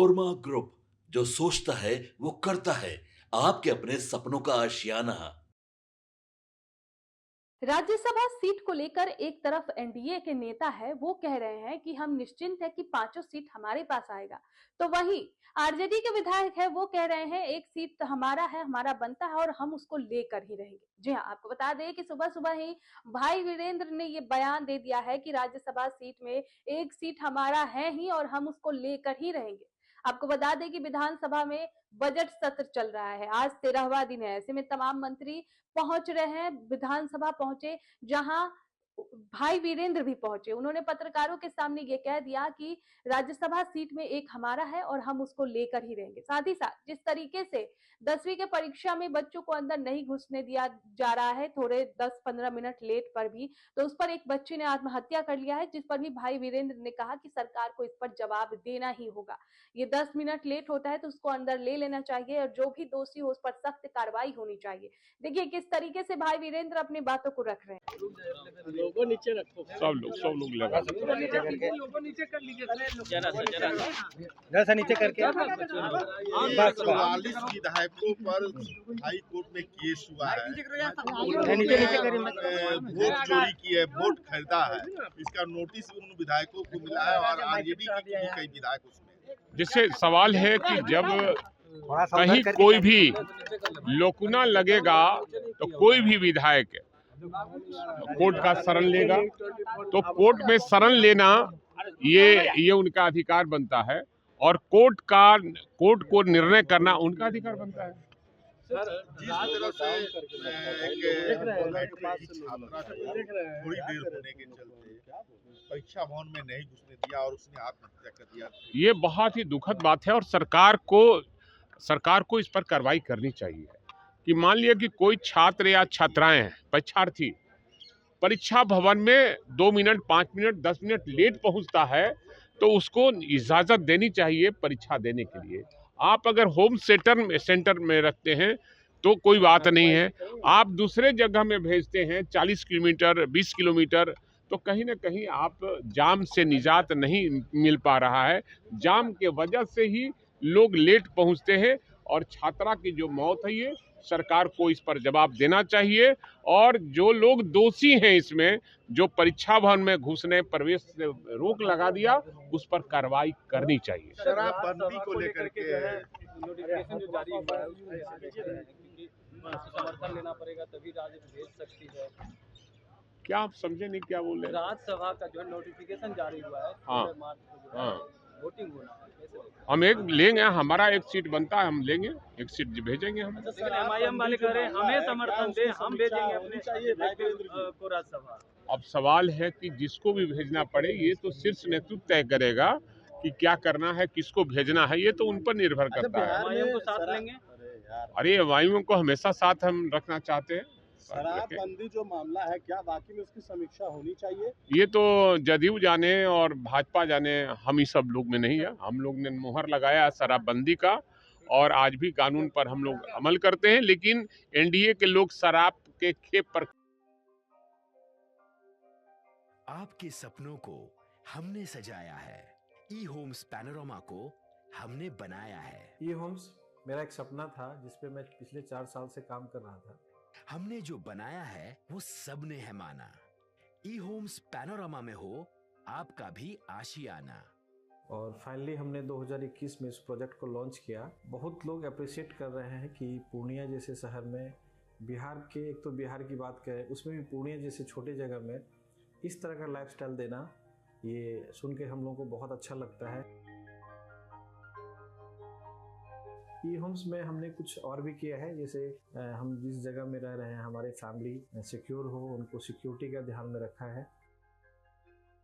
Korma group, जो सोचता है वो करता है। आपके अपने सपनों का आशियाना। राज्यसभा सीट को लेकर एक तरफ एनडीए के नेता है, वो कह रहे हैं कि हम निश्चिंत है कि पांचों सीट हमारे पास आएगा। तो वहीं आरजेडी के विधायक है, वो कह रहे हैं एक सीट तो हमारा है, हमारा बनता है और हम उसको लेकर ही रहेंगे। जी हाँ, आपको बता दें कि सुबह सुबह ही भाई वीरेंद्र ने ये बयान दे दिया है कि राज्यसभा सीट में एक सीट हमारा है ही और हम उसको लेकर ही रहेंगे। आपको बता दें कि विधानसभा में बजट सत्र चल रहा है, आज 13वां दिन है। ऐसे में तमाम मंत्री पहुंच रहे हैं, विधानसभा पहुंचे, जहां भाई वीरेंद्र भी पहुंचे। उन्होंने पत्रकारों के सामने ये कह दिया कि राज्यसभा सीट में एक हमारा है और हम उसको लेकर ही रहेंगे। साथ ही साथ जिस तरीके से 10वीं के परीक्षा में बच्चों को अंदर नहीं घुसने दिया जा रहा है, थोड़े 10-15 मिनट लेट पर भी, तो उस पर एक बच्चे ने आत्महत्या कर लिया है, जिस पर भी भाई वीरेंद्र ने कहा कि सरकार को इस पर जवाब देना ही होगा। ये 10 मिनट लेट होता है तो उसको अंदर ले लेना चाहिए और जो भी दोषी हो उस पर सख्त कार्रवाई होनी चाहिए। देखिए किस तरीके से भाई वीरेंद्र अपनी बातों को रख रहे हैं। लोगो नीचे रखो, सब लोग लगा नीचे करके लोगो नीचे कर लीजिए, जरा सा नीचे करके बस 44 विधायकों पर हाई कोर्ट में केस हुआ है। नीचे नीचे करिए वोट चोरी की है, वोट खरीदा है, इसका नोटिस उन विधायकों को मिला है और आरजेडी के भी कई विधायक उसमें। जिससे सवाल है कि जब कहीं कोई भी लोकुना लगेगा तो कोई भी विधायक कोर्ट का शरण लेगा, तो कोर्ट में शरण लेना ये उनका अधिकार बनता है और कोर्ट को निर्णय करना उनका अधिकार बनता है। जिस तरह से एक छात्रा थोड़ी देर होने के चलते परीक्षा भवन में नहीं घुसने दिया और उसने आत्महत्या कर दिया, ये बहुत ही दुखद बात है और सरकार को इस पर कार्रवाई करनी चाहिए कि मान लिया कि कोई छात्र या छात्राएं हैं, परीक्षार्थी परीक्षा भवन में 2 मिनट 5 मिनट 10 मिनट लेट पहुंचता है तो उसको इजाजत देनी चाहिए परीक्षा देने के लिए। आप अगर होम सेंटर में रखते हैं तो कोई बात नहीं है, आप दूसरे जगह में भेजते हैं 40 किलोमीटर 20 किलोमीटर, तो कहीं ना कहीं आप जाम से निजात नहीं मिल पा रहा है। जाम के वजह से ही लोग लेट पहुंचते हैं और छात्रा की जो मौत है ये सरकार को इस पर जवाब देना चाहिए और जो लोग दोषी हैं इसमें, जो परीक्षा भवन में घुसने प्रवेश से रोक लगा दिया, उस पर कार्रवाई करनी चाहिए। शराबबंदी को लेकर के नोटिफिकेशन जो जारी हुआ है उसमें समर्थन लेना पड़ेगा तभी राज्य भेज सकती है। क्या आप समझे नहीं क्या बोल रहे हैं? राज्यसभा का जो नोटिफिकेशन जारी हुआ है, हाँ, 16 मार्च को जो हाँ। वोटिंग होना है, कैसे देखें? हम एक लेंगे, हमारा एक सीट बनता है, हम लेंगे, एक सीट भेजेंगे हम। लेकिन एमआईएम वाले कह रहे हैं हमें समर्थन दे, हम भेजेंगे अपने को राज्यसभा। अब सवाल है कि जिसको भी भेजना पड़े ये तो शीर्ष नेतृत्व तय करेगा कि क्या करना है, किसको भेजना है, ये तो उन पर निर्भर करता है। एमआईएम को साथ लेंगे। अरे एमआईएम को हमेशा साथ हम रखना चाहते हैं। शराबबंदी जो मामला है, क्या वाकई में उसकी समीक्षा होनी चाहिए? ये तो जदयू जाने और भाजपा जाने, हम ही सब लोग में नहीं है। हम लोग ने मुहर लगाया शराबबंदी का और आज भी कानून पर हम लोग अमल करते हैं, लेकिन एनडीए के लोग शराब के खेप पर। आपके सपनों को हमने सजाया है, ई होम्स पैनोरामा को हमने बनाया है। ई होम्स मेरा एक सपना था जिस पे मैं पिछले 4 साल से काम कर रहा था। हमने जो बनाया है वो सबने है माना। ई होम्स पैनोरामा में हो आपका भी आशियाना। और फाइनली हमने 2021 में इस प्रोजेक्ट को लॉन्च किया। बहुत लोग अप्रिशिएट कर रहे हैं कि पूर्णिया जैसे शहर में, बिहार के, एक तो बिहार की बात करें उसमें भी पूर्णिया जैसे छोटे जगह में इस तरह का लाइफस्टाइल देना, ये सुन के हम लोगों को बहुत अच्छा लगता है। ई होम्स में हमने कुछ और भी किया है, जैसे हम जिस जगह में रह रहे हैं हमारे फैमिली सिक्योर हो, उनको सिक्योरिटी का ध्यान में रखा है।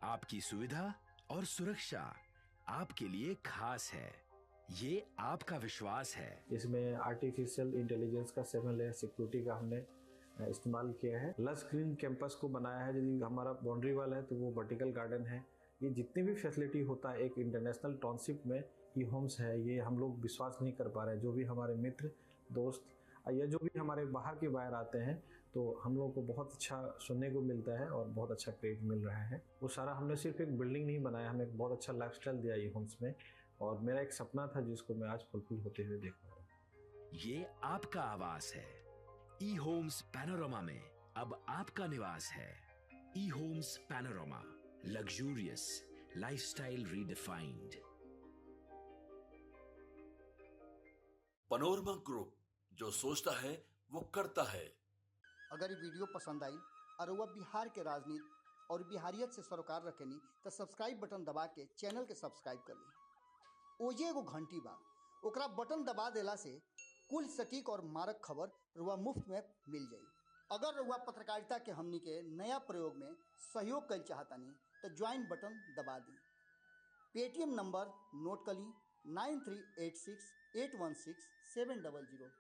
आपकी सुविधा और सुरक्षा आपके लिए खास है, ये आपका विश्वास है। इसमें आर्टिफिशियल इंटेलिजेंस का 7 लेयर सिक्योरिटी का हमने इस्तेमाल किया है। लस ग्रीन कैंपस को बनाया है, यदि हमारा बाउंड्री वाल है तो वो वर्टिकल गार्डन है। ये जितनी भी फैसिलिटी होता है एक इंटरनेशनल टाउनशिप में ई होम्स है, ये हम लोग विश्वास नहीं कर पा रहे हैं। जो भी हमारे मित्र दोस्त या जो भी हमारे बाहर के बाहर आते हैं तो हम लोगों को बहुत अच्छा सुनने को मिलता है और बहुत अच्छा क्रेडिट मिल रहा है। वो सारा हमने सिर्फ एक बिल्डिंग नहीं बनाया, हमें एक बहुत अच्छा लाइफस्टाइल दिया ई होम्स में, और मेरा एक सपना था जिसको मैं आज फुलफिल होते हुए देख पा रहा हूँ। ये आपका आवास है। ई होम्स पैनोरमा में अब आपका निवास है। E homes panorama, luxurious lifestyle redefined. Panorama group, जो सोचता है वो करता है। अगर ये वीडियो पसंद आई और वह बिहार के राजनीति और बिहारियत से सरोकार रखेनी तो सब्सक्राइब बटन दबा के चैनल के सब्सक्राइब कर ली। ओजे एगो घंटी बा, ओकरा बटन दबा देला से कुल सटीक और मारक खबर रुआ मुफ्त में मिल जाई। अगर रुआ पत्रकारिता के हमनी के नया प्रयोग में सहयोग कर चाहतानी तो ज्वाइन बटन दबा दी। पेटीएम नंबर नोट कर ली 9386816700।